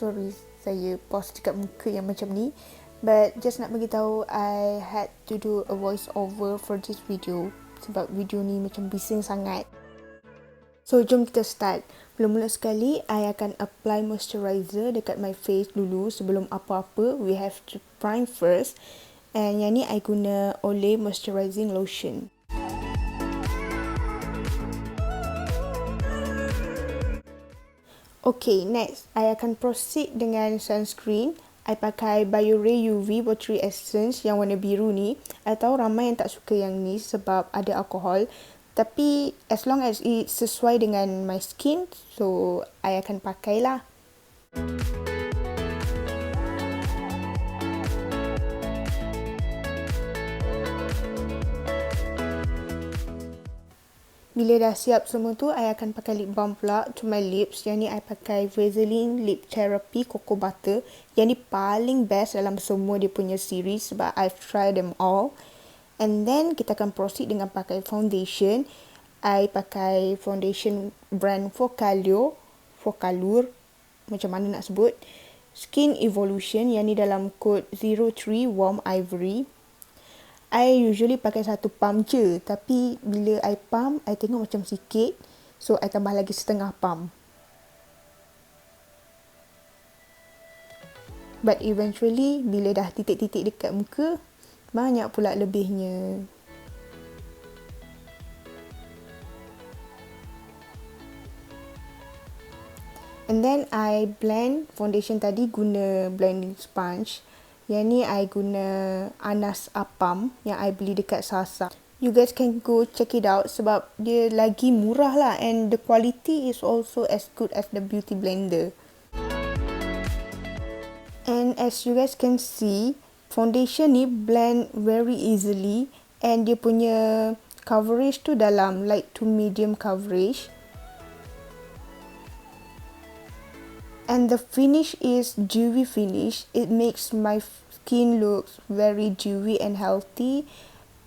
sorry saya pause dekat muka yang macam ni. But just nak bagi tahu, I had to do a voice over for this video sebab video ni macam bising sangat. So jom kita start. Mula-mula sekali, I akan apply moisturizer dekat my face dulu sebelum apa-apa. We have to prime first. And yang ni I guna Olay Moisturizing Lotion. Okay, next. I akan proceed dengan sunscreen. I pakai Biore UV Watery Essence yang warna biru ni. I tahu ramai yang tak suka yang ni sebab ada alkohol. Tapi as long as it sesuai dengan my skin, so I akan pakailah. Bila dah siap semua tu, I akan pakai lip balm pula to my lips. Yang ni I pakai Vaseline Lip Therapy Cocoa Butter. Yang ni paling best dalam semua dia punya series sebab I've tried them all. And then kita akan proceed dengan pakai foundation. I pakai foundation brand Focallure, macam mana nak sebut. Skin Evolution, yang ni dalam kod 03 Warm Ivory. I usually pakai satu pump je, tapi bila I pump, I tengok macam sikit. So, I tambah lagi setengah pump. But eventually, bila dah titik-titik dekat muka, banyak pula lebihnya. And then, I blend foundation tadi guna blending sponge. Yang ni I guna Anas Apam yang I beli dekat Sasa. You guys can go check it out sebab dia lagi murah lah, and the quality is also as good as the beauty blender. And as you guys can see, foundation ni blend very easily, and dia punya coverage tu dalam light to medium coverage. And the finish is dewy finish. It makes my skin look very dewy and healthy.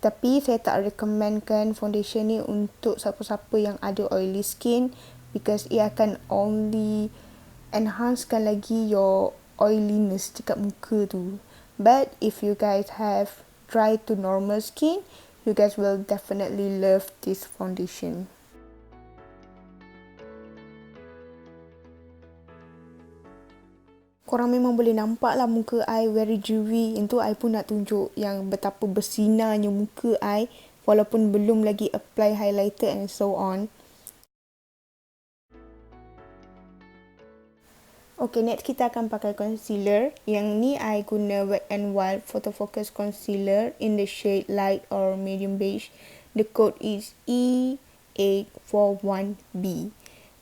Tapi saya tak recommendkan foundation ni untuk siapa-siapa yang ada oily skin, because ia akan only enhancekan lagi your oiliness dekat muka tu. But if you guys have dry to normal skin, you guys will definitely love this foundation. Korang memang boleh nampak lah muka I very dewy. Itu I pun nak tunjuk yang betapa bersinarnya muka I walaupun belum lagi apply highlighter and so on. Okay, next kita akan pakai concealer. Yang ni I guna Wet n Wild Photo Focus Concealer in the shade light or medium beige. The code is E841B.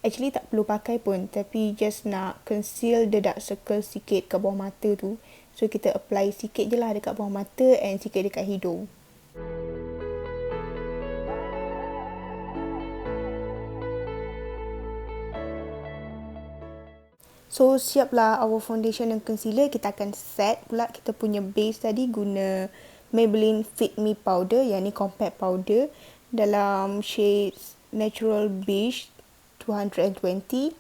Actually tak perlu pakai pun, tapi just nak conceal the dark circle sikit kat bawah mata tu. So kita apply sikit je lah dekat bawah mata and sikit dekat hidung. So siaplah our foundation dan concealer. Kita akan set pula kita punya base tadi guna Maybelline Fit Me Powder, yang ni compact powder dalam shade Natural Beige 220.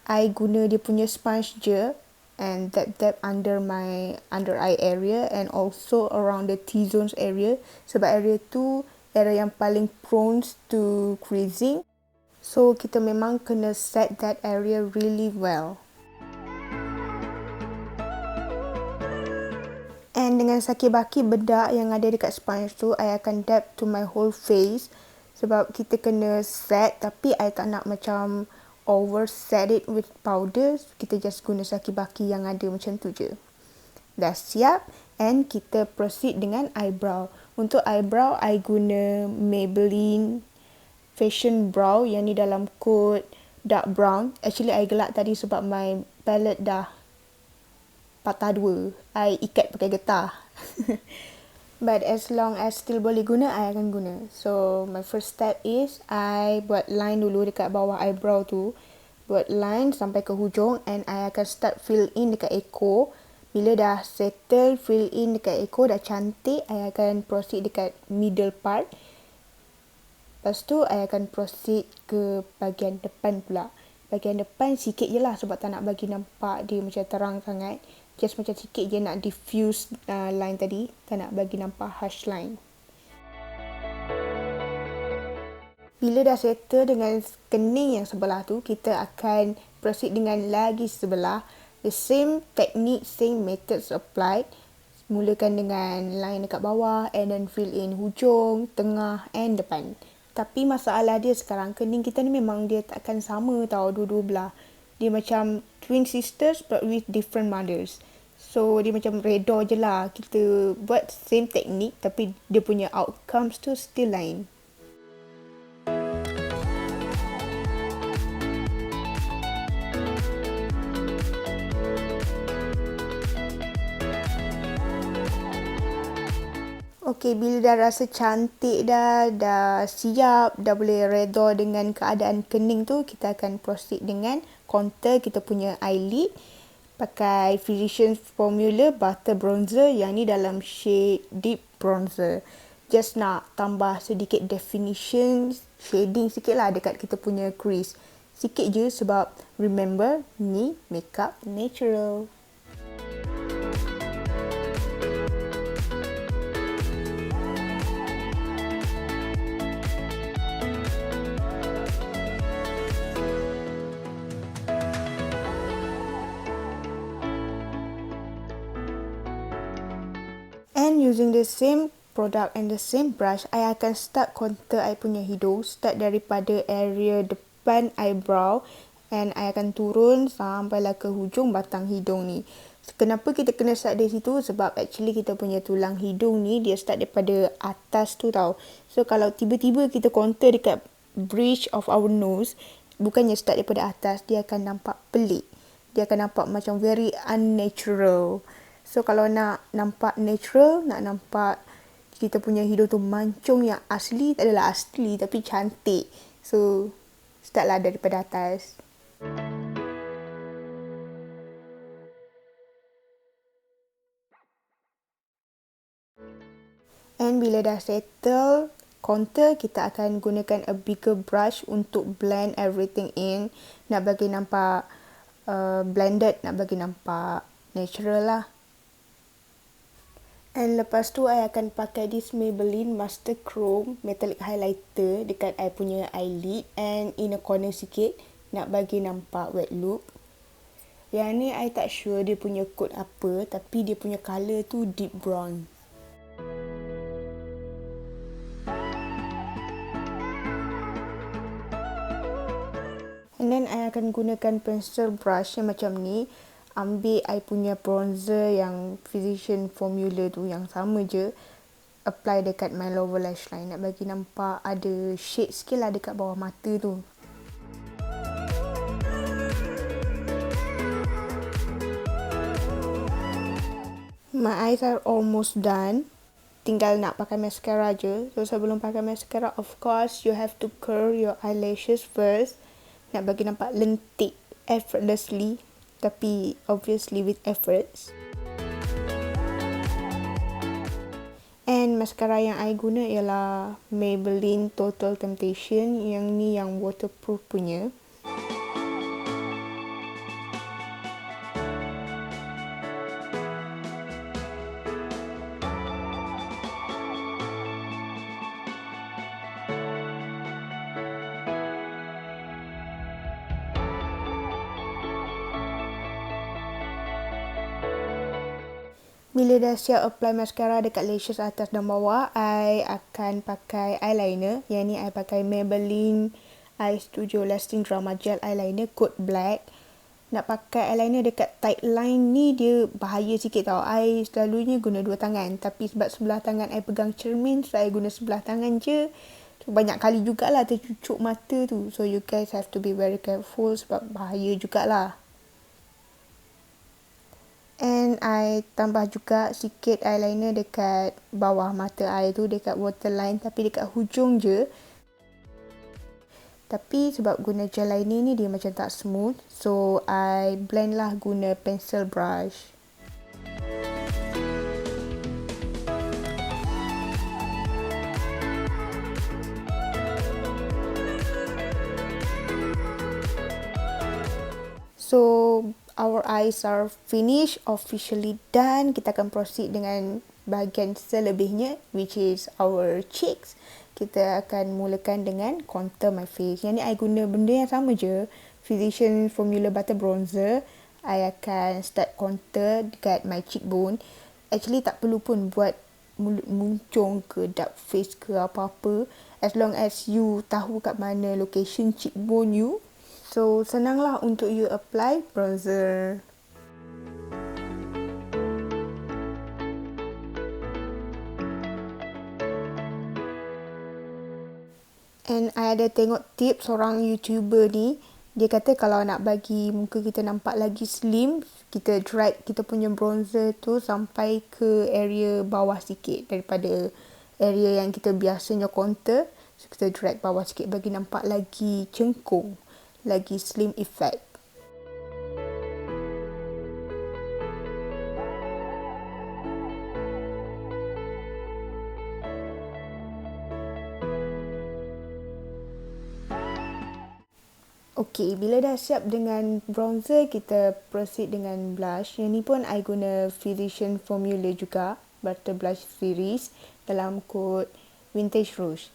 I guna dia punya sponge je and dab under my under eye area and also around the T-zones area, sebab area tu area yang paling prone to creasing. So kita memang kena set that area really well. And dengan sakit-baki bedak yang ada dekat sponge tu, I akan dab to my whole face. Sebab kita kena set, tapi I tak nak macam over set it with powder. Kita just guna sakit-baki yang ada macam tu je. Dah siap, and kita proceed dengan eyebrow. Untuk eyebrow, I guna Maybelline Fashion Brow yang ni dalam kod dark brown. Actually, I gelak tadi sebab my palette dah patah dua. I ikat pakai getah. But as long as still boleh guna, I akan guna. So, my first step is, I buat line dulu dekat bawah eyebrow tu. Buat line sampai ke hujung, and I akan start fill in dekat ekor. Bila dah settle, fill in dekat ekor, dah cantik, I akan proceed dekat middle part. Lepas tu, I akan proceed ke bahagian depan pula. bahagian depan sikit je lah sebab tak nak bagi nampak dia macam terang sangat. Just macam sikit je nak diffuse line tadi, tak nak bagi nampak harsh line. Bila dah settle dengan kening yang sebelah tu, kita akan proceed dengan lagi sebelah. The same technique, same methods applied. Mulakan dengan line dekat bawah and then fill in hujung, tengah and depan. Tapi masalah dia sekarang, kening kita ni memang dia takkan sama tau dua-dua belah. Dia macam twin sisters but with different mothers. So dia macam redor je lah. Kita buat same technique tapi dia punya outcomes tu still lain. Okey, bila dah rasa cantik dah siap, dah boleh redor dengan keadaan kening tu, kita akan proceed dengan contour kita punya eyelid. Pakai Physicians Formula Butter Bronzer, yang ni dalam shade Deep Bronzer. Just nak tambah sedikit definition, shading sikit lah dekat kita punya crease. Sikit je sebab remember, ni makeup natural. And using the same product and the same brush, I akan start contour I punya hidung. Start daripada area depan eyebrow and I akan turun sampailah ke hujung batang hidung ni. Kenapa kita kena start dari situ? Sebab actually kita punya tulang hidung ni dia start daripada atas tu tau. So kalau tiba-tiba kita contour dekat bridge of our nose, bukannya start daripada atas, dia akan nampak pelik. Dia akan nampak macam very unnatural. So kalau nak nampak natural, nak nampak kita punya hidung tu mancung yang asli, tak adalah asli tapi cantik. So startlah daripada atas. And bila dah settle contour, kita akan gunakan a bigger brush untuk blend everything in. Nak bagi nampak blended, nak bagi nampak natural lah. And lepas tu, I akan pakai this Maybelline Master Chrome Metallic Highlighter dekat I punya eyelid and inner corner sikit. Nak bagi nampak wet look. Yang ni, I tak sure dia punya code apa. Tapi dia punya colour tu deep brown. And then, I akan gunakan pencil brush yang macam ni. Ambil I punya bronzer yang Physician Formula tu, yang sama je. Apply dekat my lower lash line. Nak bagi nampak ada shade sikit lah dekat bawah mata tu. My eyes are almost done. Tinggal nak pakai mascara je. So sebelum pakai mascara, of course you have to curl your eyelashes first. Nak bagi nampak lentik, effortlessly. Tapi obviously with efforts. And mascara yang I guna ialah Maybelline Total Temptation. Yang ni yang waterproof punya. Bila dah siap apply mascara dekat lashes atas dan bawah, I akan pakai eyeliner. Yang ni I pakai Maybelline Eye Studio Lasting Drama Gel Eyeliner Code Black. Nak pakai eyeliner dekat tight line ni dia bahaya sikit tau. I selalunya guna dua tangan. Tapi sebab sebelah tangan I pegang cermin, so I guna sebelah tangan je. So, banyak kali jugalah tercucuk mata tu. So you guys have to be very careful sebab bahaya jugalah. And I tambah juga sikit eyeliner dekat bawah mata I tu, dekat waterline, tapi dekat hujung je. Tapi sebab guna gel liner ni dia macam tak smooth, so I blend lah guna pencil brush. So our eyes are finished, officially done. Kita akan proceed dengan bahagian selebihnya, which is our cheeks. Kita akan mulakan dengan contour my face. Yang ni I guna benda yang sama je, Physician Formula Butter Bronzer. I akan start contour dekat my cheekbone. Actually tak perlu pun buat mulut muncung ke dark face ke apa-apa, as long as you tahu kat mana location cheekbone you. So senanglah untuk you apply bronzer. And I ada tengok tips seorang YouTuber ni. Dia kata kalau nak bagi muka kita nampak lagi slim, kita drag kita punya bronzer tu sampai ke area bawah sikit daripada area yang kita biasanya contour. So kita drag bawah sikit bagi nampak lagi cengkung, lagi slim effect. Okay, bila dah siap dengan bronzer, kita proceed dengan blush. Yang ni pun I guna Physician Formula juga, Butter Blush Series dalam kod Vintage Rouge.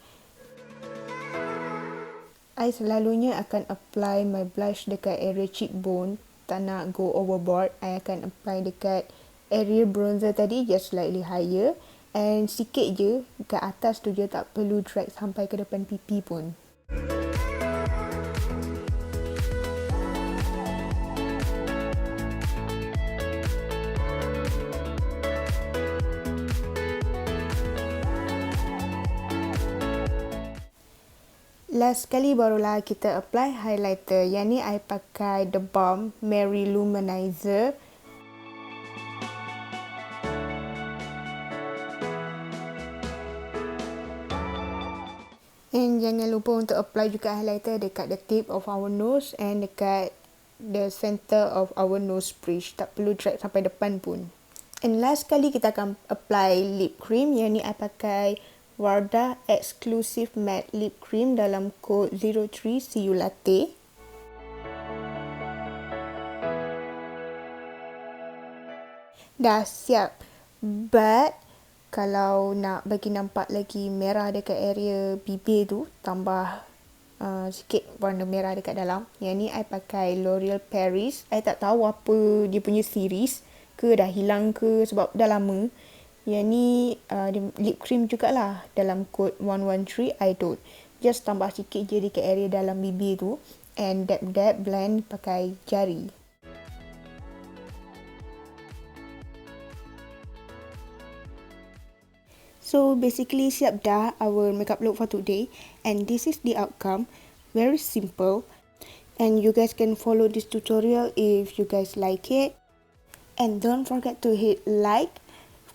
I selalunya akan apply my blush dekat area cheekbone. Tak nak go overboard, I akan apply dekat area bronzer tadi, just slightly higher. And sikit je, dekat atas tu je, tak perlu drag sampai ke depan pipi pun. Last sekali barulah kita apply highlighter. Yang ni I pakai The Balm Mary Luminizer. And jangan lupa untuk apply juga highlighter dekat the tip of our nose and dekat the center of our nose bridge. Tak perlu drag sampai depan pun. And last sekali kita akan apply lip cream. Yang ni I pakai Wardah Exclusive Matte Lip Cream dalam kod 03 CU Latte. Dah siap. But kalau nak bagi nampak lagi merah dekat area bibir tu, tambah sikit warna merah dekat dalam. Yang ni I pakai L'Oreal Paris. I tak tahu apa dia punya series ke, dah hilang ke sebab dah lama. Yang ni lip cream jugalah dalam kod 113 iDot. Just tambah sikit je dekat area dalam bibir tu and dab blend pakai jari. So basically siap dah our makeup look for today, and this is the outcome. Very simple, and you guys can follow this tutorial if you guys like it. And don't forget to hit like,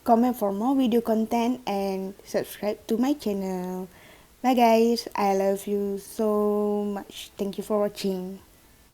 comment for more video content, and subscribe to my channel. Bye guys, I love you so much. Thank you for watching.